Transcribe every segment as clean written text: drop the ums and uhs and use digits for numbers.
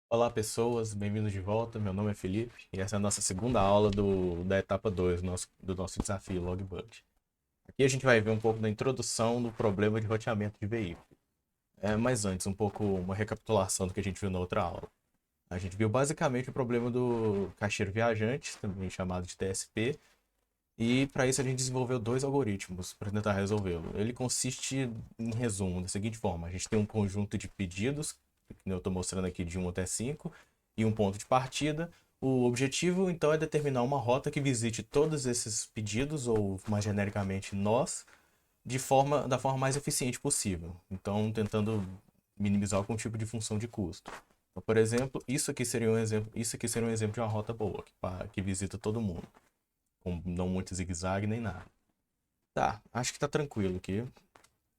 Olá pessoas, bem-vindos de volta. Meu nome é Felipe e essa é a nossa segunda aula da etapa 2 do nosso desafio Logbug. Aqui a gente vai ver um pouco da introdução do problema de roteamento de veículo. Mas antes, um pouco uma recapitulação do que a gente viu na outra aula. A gente viu basicamente o problema do caixeiro viajante, também chamado de TSP, e para isso a gente desenvolveu dois algoritmos para tentar resolvê-lo. Ele consiste, em resumo, da seguinte forma: a gente tem um conjunto de pedidos, que eu estou mostrando aqui de 1 até 5, e um ponto de partida. O objetivo, então, é determinar uma rota que visite todos esses pedidos, ou mais genericamente nós, da forma mais eficiente possível. Então, tentando minimizar algum tipo de função de custo. Então, por exemplo, isso aqui seria um exemplo de uma rota boa, que visita todo mundo com não muito zigue-zague nem nada. Tá, acho que tá tranquilo aqui.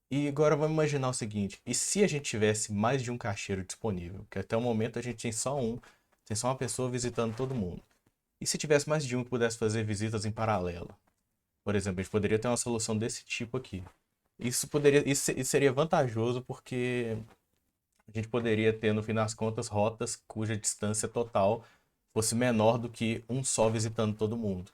E agora vamos imaginar o seguinte: e se a gente tivesse mais de um caixeiro disponível? Que até o momento a gente tem só uma pessoa visitando todo mundo. E se tivesse mais de um que pudesse fazer visitas em paralelo? Por exemplo, a gente poderia ter uma solução desse tipo aqui. Isso seria vantajoso porque a gente poderia ter, no fim das contas, rotas cuja distância total fosse menor do que um só visitando todo mundo.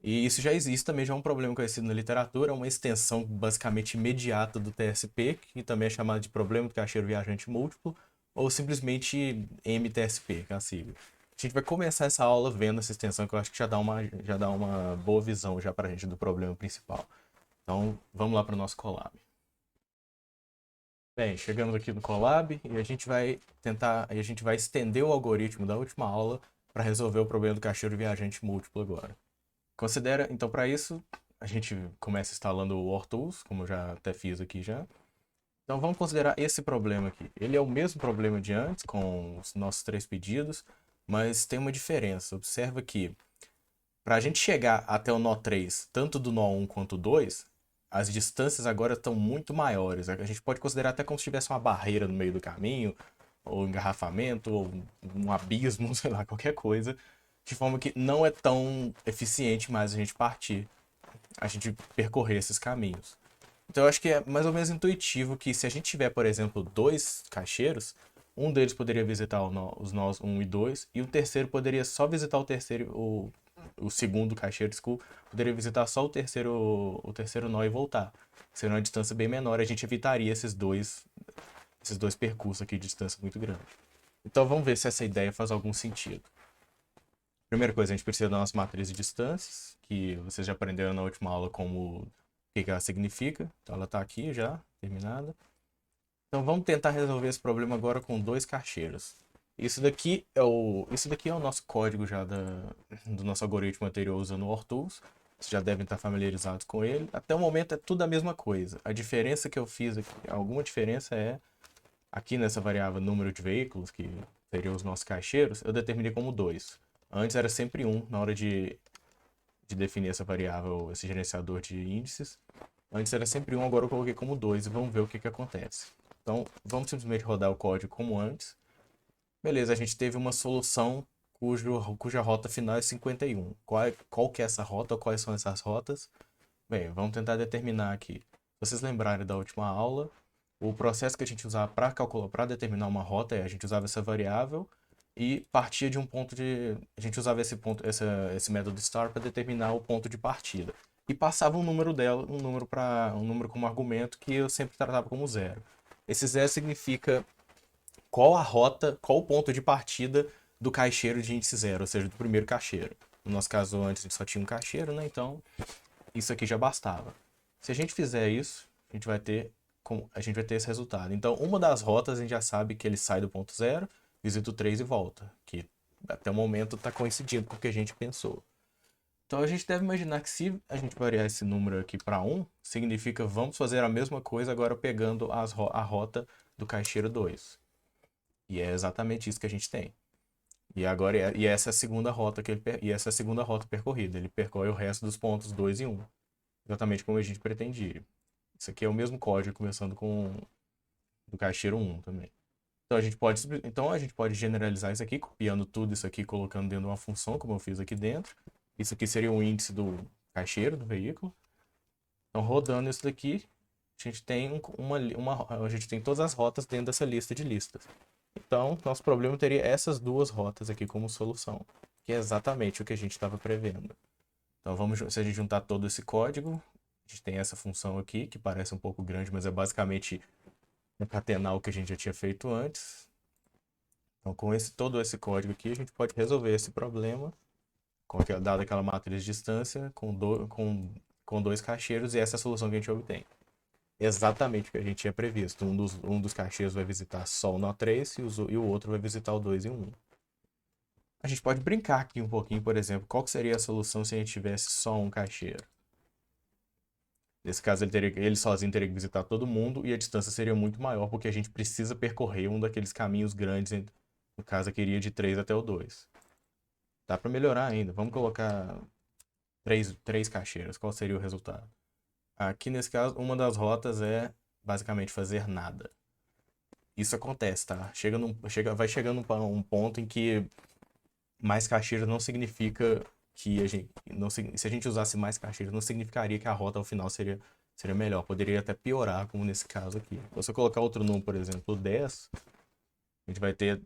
E isso já existe, também já é um problema conhecido na literatura, é uma extensão basicamente imediata do TSP, que também é chamado de problema do caixeiro viajante múltiplo, ou simplesmente MTSP, que é a sigla. A gente vai começar essa aula vendo essa extensão, que eu acho que já dá uma boa visão já pra gente do problema principal. Então, vamos lá para o nosso collab. Bem, chegamos aqui no collab e a gente vai estender o algoritmo da última aula para resolver o problema do caixeiro viajante múltiplo agora. Considera, então, para isso, a gente começa instalando o OrTools, como eu já até fiz aqui já. Então vamos considerar esse problema aqui. Ele é o mesmo problema de antes, com os nossos três pedidos, mas tem uma diferença. Observa que para a gente chegar até o nó 3, tanto do nó 1 quanto do 2, as distâncias agora estão muito maiores. A gente pode considerar até como se tivesse uma barreira no meio do caminho, ou engarrafamento, ou um abismo, sei lá, qualquer coisa, de forma que não é tão eficiente mais a gente percorrer esses caminhos. Então eu acho que é mais ou menos intuitivo que se a gente tiver, por exemplo, dois caixeiros, um deles poderia visitar os nós um e 2 e o terceiro poderia só visitar o segundo caixeiro, desculpa, poderia visitar só o terceiro nó e voltar. Seria uma distância bem menor, a gente evitaria esses dois percursos aqui de distância muito grande. Então vamos ver se essa ideia faz algum sentido. Primeira coisa, a gente precisa da nossa matriz de distâncias, que vocês já aprenderam na última aula como o que ela significa. Então ela está aqui já, terminada. Então vamos tentar resolver esse problema agora com dois caixeiros. Isso daqui é o nosso código do nosso algoritmo anterior usando o OrTools. Vocês já devem estar familiarizados com ele. Até o momento é tudo a mesma coisa. A diferença que eu fiz aqui, alguma diferença é aqui nessa variável número de veículos, que seriam os nossos caixeiros, eu determinei como 2. Antes era sempre um na hora de definir essa variável, esse gerenciador de índices. Antes era sempre um, agora eu coloquei como 2 e vamos ver o que acontece. Então, vamos simplesmente rodar o código como antes. Beleza, a gente teve uma solução cuja rota final é 51. Qual que é essa rota? Quais são essas rotas? Bem, vamos tentar determinar aqui. Se vocês lembrarem da última aula, o processo que a gente usava para calcular, para determinar uma rota, a gente usava essa variável e partia de um ponto de. A gente usava esse método star para determinar o ponto de partida. E passava um número dela, um número como argumento que eu sempre tratava como zero. Esse zero significa qual a rota, qual o ponto de partida do caixeiro de índice zero, ou seja, do primeiro caixeiro. No nosso caso, antes a gente só tinha um caixeiro, né? Então, isso aqui já bastava. Se a gente fizer isso, a gente vai ter esse resultado. Então, uma das rotas a gente já sabe que ele sai do ponto zero, visita o 3 e volta, que até o momento está coincidindo com o que a gente pensou. Então a gente deve imaginar que se a gente variar esse número aqui para um, significa vamos fazer a mesma coisa agora pegando a rota do caixeiro 2. E é exatamente isso que a gente tem. E essa é a segunda rota e essa é a segunda rota percorrida. Ele percorre o resto dos pontos 2 e 1, exatamente como a gente pretendia. Isso aqui é o mesmo código começando com do caixeiro 1 também. Então a gente pode generalizar isso aqui, copiando tudo isso aqui, colocando dentro de uma função, como eu fiz aqui dentro. Isso aqui seria o índice do caixeiro do veículo. Então, rodando isso daqui, a gente tem a gente tem todas as rotas dentro dessa lista de listas. Então, nosso problema teria essas duas rotas aqui como solução, que é exatamente o que a gente estava prevendo. Então, se a gente juntar todo esse código, a gente tem essa função aqui, que parece um pouco grande, mas é basicamente concatenar o que a gente já tinha feito antes. Então, com todo esse código aqui, a gente pode resolver esse problema, dada aquela matriz de distância, com dois caixeiros, e essa é a solução que a gente obtém. Exatamente o que a gente tinha previsto. Um dos caixeiros vai visitar só o nó 3 e o outro vai visitar o 2 e o 1. A gente pode brincar aqui um pouquinho, por exemplo, qual que seria a solução se a gente tivesse só um caixeiro? Nesse caso, ele sozinho teria que visitar todo mundo e a distância seria muito maior, porque a gente precisa percorrer um daqueles caminhos grandes, no caso aqui iria de 3 até o 2. Dá para melhorar ainda. Vamos colocar três caixeiras. Qual seria o resultado? Aqui nesse caso, uma das rotas é basicamente fazer nada. Isso acontece, tá? Vai chegando um ponto em que mais caixeiras não significa que a gente. Não, se a gente usasse mais caixeiras, não significaria que a rota ao final seria melhor. Poderia até piorar, como nesse caso aqui. Se eu colocar outro número, por exemplo, 10, a gente vai ter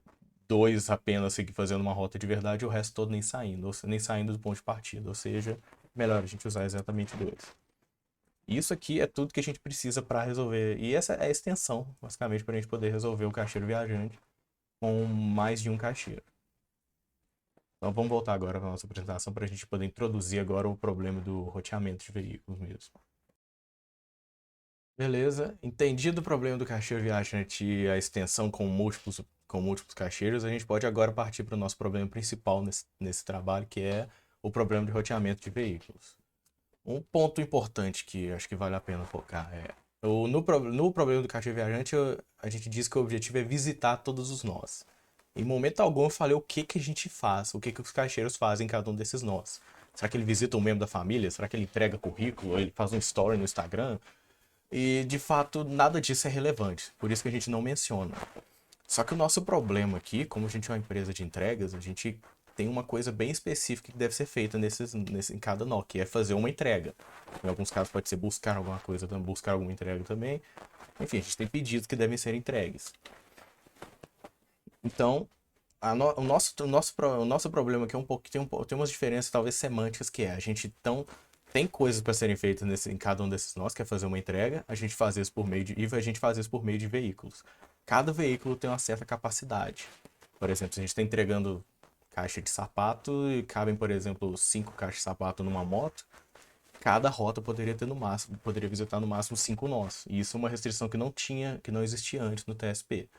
dois apenas fazendo uma rota de verdade e o resto todo nem saindo do ponto de partida. Ou seja, melhor a gente usar exatamente dois. Isso aqui é tudo que a gente precisa para resolver. E essa é a extensão, basicamente, para a gente poder resolver o caixeiro viajante com mais de um caixeiro. Então vamos voltar agora para a nossa apresentação para a gente poder introduzir agora o problema do roteamento de veículos mesmo. Beleza, entendido o problema do caixeiro viajante e a extensão com múltiplos caixeiros, a gente pode agora partir para o nosso problema principal nesse trabalho, que é o problema de roteamento de veículos. Um ponto importante que acho que vale a pena focar é no problema do caixeiro viajante, a gente diz que o objetivo é visitar todos os nós. Em momento algum eu falei o que que a gente faz, o que que os caixeiros fazem em cada um desses nós. Será que ele visita um membro da família? Será que ele entrega currículo? Ou ele faz um story no Instagram? E de fato nada disso é relevante, por isso que a gente não menciona. Só que o nosso problema aqui, como a gente é uma empresa de entregas, a gente tem uma coisa bem específica que deve ser feita em cada nó, que é fazer uma entrega. Em alguns casos pode ser buscar alguma coisa, buscar alguma entrega também. Enfim, a gente tem pedidos que devem ser entregues. Então, o nosso problema aqui é um pouco, tem umas diferenças talvez semânticas que é, a gente tem coisas para serem feitas em cada um desses nós, que é fazer uma entrega, a gente faz isso e a gente faz isso por meio de veículos. Cada veículo tem uma certa capacidade. Por exemplo, se a gente está entregando caixa de sapato e cabem, por exemplo, 5 caixas de sapato numa moto, cada rota poderia visitar no máximo 5 nós. E isso é uma restrição que não existia antes no TSP.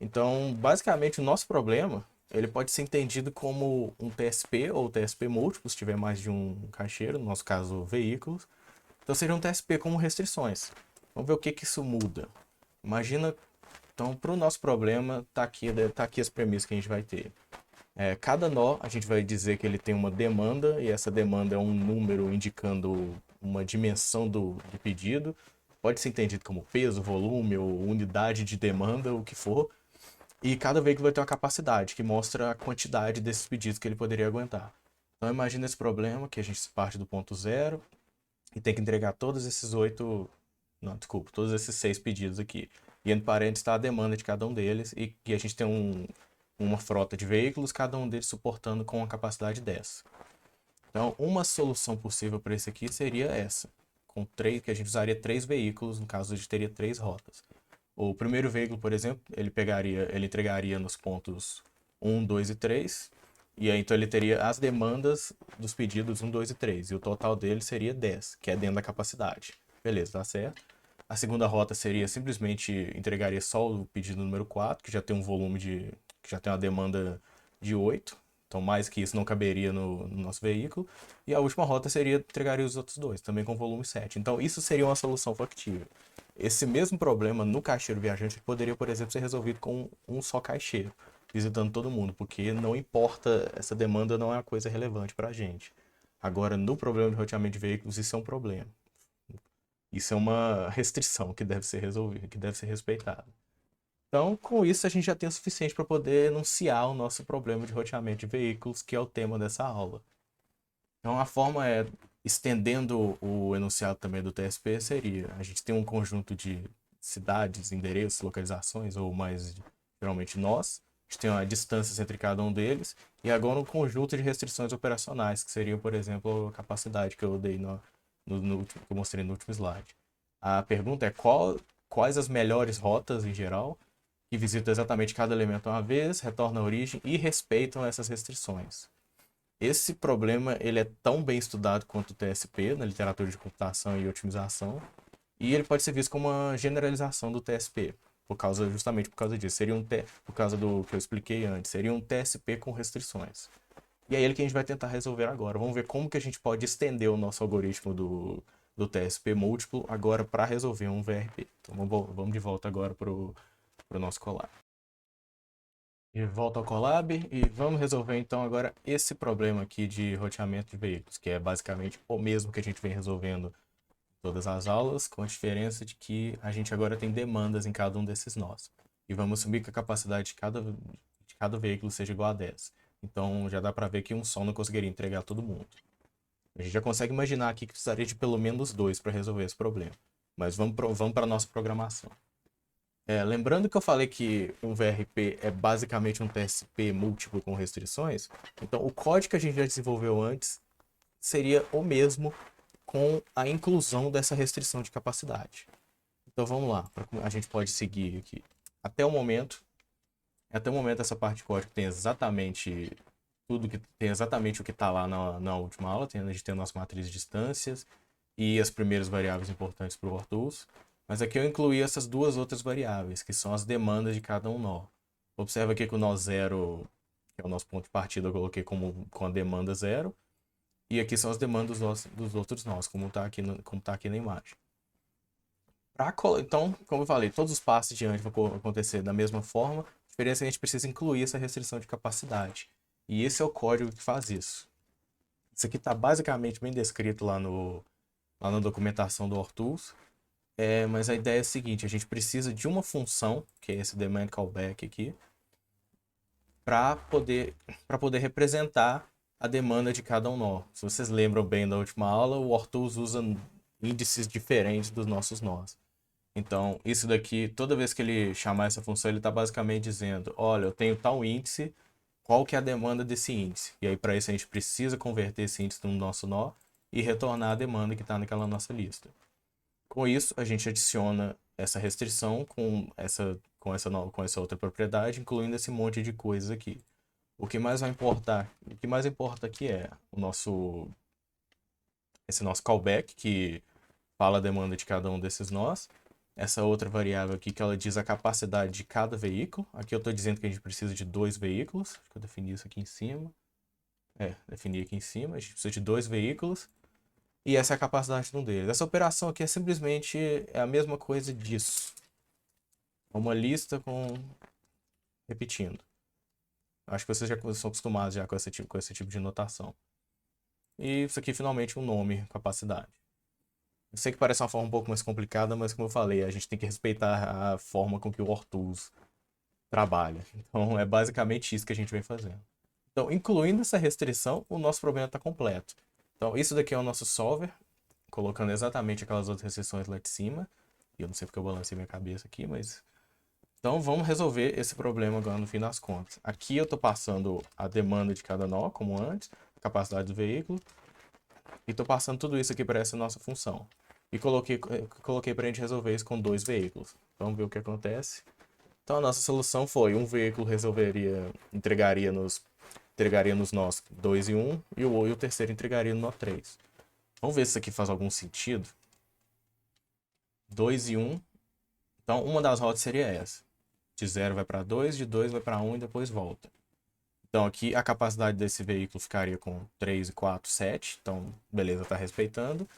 Então, basicamente, o nosso problema, ele pode ser entendido como um TSP ou TSP múltiplo, se tiver mais de um caixeiro, no nosso caso, veículos. Então, seria um TSP como restrições. Vamos ver o que que isso muda. Imagina, então, para o nosso problema, tá aqui as premissas que a gente vai ter. Cada nó, a gente vai dizer que ele tem uma demanda, e essa demanda é um número indicando uma dimensão do pedido. Pode ser entendido como peso, volume ou unidade de demanda, o que for. E cada veículo vai ter uma capacidade que mostra a quantidade desses pedidos que ele poderia aguentar. Então imagina esse problema que a gente parte do ponto zero e tem que entregar todos esses não, desculpa, todos esses 6 pedidos aqui. E entre parênteses está a demanda de cada um deles e a gente tem uma frota de veículos, cada um deles suportando com uma capacidade dessa. Então uma solução possível para esse aqui seria essa, que a gente usaria 3 veículos, no caso a gente teria 3 rotas. O primeiro veículo, por exemplo, ele entregaria nos pontos 1, 2 e 3. E aí então ele teria as demandas dos pedidos 1, 2 e 3. E o total dele seria 10, que é dentro da capacidade. Beleza, tá certo. A segunda rota seria simplesmente entregaria só o pedido número 4, que já tem um que já tem uma demanda de 8. Então mais que isso não caberia no nosso veículo. E a última rota entregaria os outros dois, também com volume 7. Então isso seria uma solução factível. Esse mesmo problema no caixeiro viajante poderia, por exemplo, ser resolvido com um só caixeiro, visitando todo mundo, porque não importa, essa demanda não é uma coisa relevante para a gente. Agora, no problema de roteamento de veículos, isso é um problema. Isso é uma restrição que deve ser resolvida, que deve ser respeitada. Então, com isso, a gente já tem o suficiente para poder enunciar o nosso problema de roteamento de veículos, que é o tema dessa aula. Então, a forma é, estendendo o enunciado também do TSP, seria: a gente tem um conjunto de cidades, endereços, localizações, ou mais geralmente nós. A gente tem uma distâncias entre cada um deles. E agora um conjunto de restrições operacionais, que seria, por exemplo, a capacidade que eu dei que eu mostrei no último slide. A pergunta é quais as melhores rotas em geral que visitam exatamente cada elemento uma vez, retornam à origem e respeitam essas restrições. Esse problema ele é tão bem estudado quanto o TSP na literatura de computação e otimização, e ele pode ser visto como uma generalização do TSP, justamente por causa disso. Por causa do que eu expliquei antes, seria um TSP com restrições. E é ele que a gente vai tentar resolver agora. Vamos ver como que a gente pode estender o nosso algoritmo do TSP múltiplo agora para resolver um VRP. Então vamos de volta agora para o nosso collab. De volta ao collab e vamos resolver então agora esse problema aqui de roteamento de veículos, que é basicamente o mesmo que a gente vem resolvendo em todas as aulas, com a diferença de que a gente agora tem demandas em cada um desses nós. E vamos assumir que a capacidade de cada veículo seja igual a 10. Então já dá para ver que um só não conseguiria entregar todo mundo. A gente já consegue imaginar aqui que precisaria de pelo menos dois para resolver esse problema. Mas vamos para a nossa programação. Lembrando que eu falei que um VRP é basicamente um TSP múltiplo com restrições, então o código que a gente já desenvolveu antes seria o mesmo com a inclusão dessa restrição de capacidade. Então vamos lá, a gente pode seguir aqui. Até o momento essa parte de código tem exatamente o que está lá na última aula. A gente tem a nossa matriz de distâncias e as primeiras variáveis importantes para o ORTOOLS. Mas aqui eu incluí essas duas outras variáveis, que são as demandas de cada um nó. Observa aqui que o nó 0, que é o nosso ponto de partida, eu coloquei com a demanda 0. E aqui são as demandas dos outros nós, como está aqui na imagem. Então, como eu falei, todos os passos diante vão acontecer da mesma forma. A diferença é que a gente precisa incluir essa restrição de capacidade. E esse é o código que faz isso. Isso aqui está basicamente bem descrito lá na documentação do ORTOOLS. Mas a ideia é a seguinte, a gente precisa de uma função, que é esse demand callback aqui, para poder representar a demanda de cada um nó. Se vocês lembram bem da última aula, o ORTOOLS usa índices diferentes dos nossos nós. Então, isso daqui, toda vez que ele chamar essa função, ele está basicamente dizendo, olha, eu tenho tal índice, qual que é a demanda desse índice? E aí, para isso, a gente precisa converter esse índice no nosso nó e retornar a demanda que está naquela nossa lista. Com isso, a gente adiciona essa restrição com essa outra propriedade, incluindo esse monte de coisas aqui. O que mais importa aqui é esse nosso callback, que fala a demanda de cada um desses nós. Essa outra variável aqui, que ela diz a capacidade de cada veículo. Aqui eu estou dizendo que a gente precisa de 2 veículos. Acho que eu defini isso aqui em cima. Defini aqui em cima. A gente precisa de 2 veículos. E essa é a capacidade de um deles. Essa operação aqui é simplesmente a mesma coisa disso. Uma lista repetindo. Acho que vocês já são acostumados já com esse tipo de notação. E isso aqui finalmente um nome, capacidade. Eu sei que parece uma forma um pouco mais complicada, mas como eu falei, a gente tem que respeitar a forma com que o ORTOOLS trabalha. Então é basicamente isso que a gente vem fazendo. Então, incluindo essa restrição, o nosso problema está completo. Então, isso daqui é o nosso solver, colocando exatamente aquelas outras restrições lá de cima. E eu não sei porque eu balancei minha cabeça aqui, mas... Então, vamos resolver esse problema agora no fim das contas. Aqui eu estou passando a demanda de cada nó, como antes, a capacidade do veículo. E estou passando tudo isso aqui para essa nossa função. E coloquei para a gente resolver isso com 2 veículos. Vamos ver o que acontece. Então, a nossa solução foi, um veículo entregaria nos nós 2 e 1, e o terceiro entregaria no nó 3. Vamos ver se isso aqui faz algum sentido. 2 e 1. Então, uma das rotas seria essa. De 0 vai para 2, de 2 vai para 1 e depois volta. Então, aqui a capacidade desse veículo ficaria com 3, 4, 7. Então, beleza, está respeitando.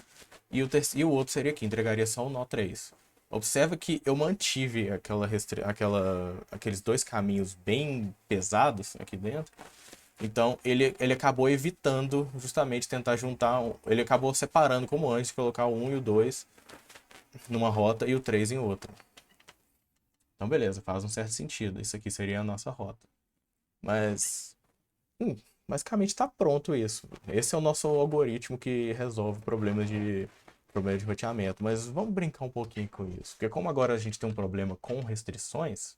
E o outro seria aqui, entregaria só o nó 3. Observa que eu mantive aqueles 2 caminhos bem pesados aqui dentro. Então, ele acabou evitando justamente tentar juntar... Ele acabou separando, como antes, de colocar o 1 e o 2 numa rota e o 3 em outra. Então, beleza, faz um certo sentido. Isso aqui seria a nossa rota. Mas, basicamente está pronto isso. Esse é o nosso algoritmo que resolve problemas de roteamento. Mas vamos brincar um pouquinho com isso. Porque como agora a gente tem um problema com restrições,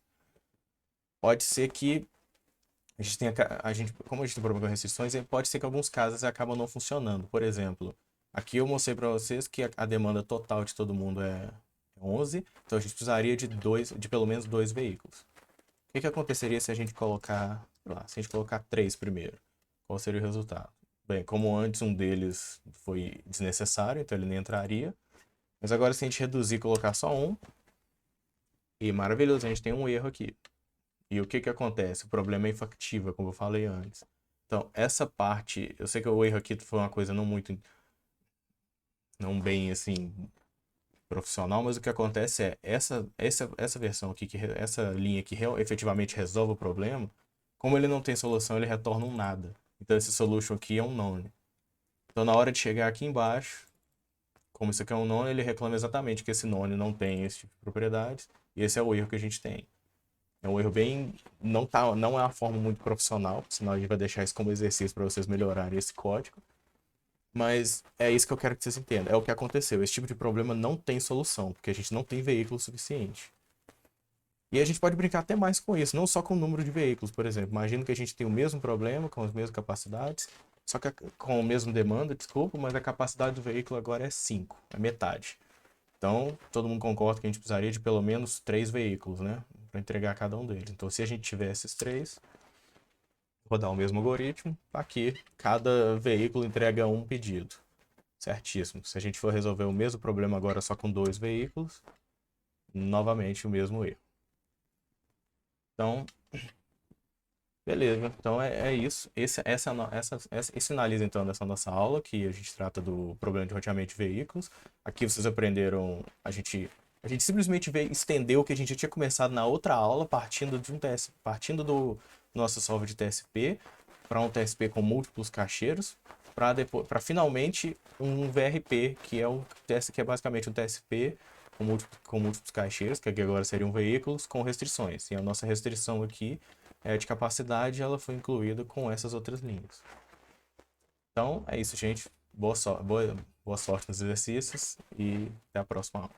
pode ser que a gente tenha, como a gente tem problema com restrições, pode ser que alguns casos acabam não funcionando. Por exemplo, aqui eu mostrei para vocês que a demanda total de todo mundo é 11, então a gente precisaria de pelo menos dois veículos. O que que aconteceria se a gente colocar, sei lá, se a gente colocar três primeiro? Qual seria o resultado? Bem, como antes um deles foi desnecessário, então ele nem entraria. Mas agora se a gente reduzir e colocar só um, e maravilhoso, a gente tem um erro aqui. E o que que acontece? O problema é infactível, como eu falei antes. Então, essa parte, eu sei que o erro aqui foi uma coisa não muito, não bem assim, profissional, mas o que acontece é, essa versão aqui, essa linha que efetivamente resolve o problema, como ele não tem solução, ele retorna um nada. Então, esse solution aqui é um none. Então, na hora de chegar aqui embaixo, como isso aqui é um none, ele reclama exatamente que esse none não tem esse tipo de propriedades, e esse é o erro que a gente tem. É um erro bem. Não é uma forma muito profissional, senão a gente vai deixar isso como exercício para vocês melhorarem esse código. Mas é isso que eu quero que vocês entendam. É o que aconteceu. Esse tipo de problema não tem solução, porque a gente não tem veículo suficiente. E a gente pode brincar até mais com isso, não só com o número de veículos, por exemplo. Imagina que a gente tem o mesmo problema, com as mesmas capacidades, só que com a mesma demanda, desculpa, mas a capacidade do veículo agora é 5, é metade. Então, todo mundo concorda que a gente precisaria de pelo menos 3 veículos, né? Para entregar cada um deles. Então, se a gente tiver esses 3, rodar o mesmo algoritmo, aqui cada veículo entrega um pedido. Certíssimo. Se a gente for resolver o mesmo problema agora só com 2 veículos, novamente o mesmo erro. Então, beleza. Então é isso. Esse finaliza então essa nossa aula, que a gente trata do problema de roteamento de veículos. Aqui vocês aprenderam, a gente simplesmente veio estender o que a gente já tinha começado na outra aula, partindo do nosso solve de TSP para um TSP com múltiplos cacheiros, para finalmente um VRP, que é que é basicamente um TSP com múltiplos cacheiros, que aqui agora seriam veículos com restrições. E a nossa restrição aqui de capacidade, ela foi incluída com essas outras linhas. Então, é isso, gente. Boa sorte nos exercícios e até a próxima aula.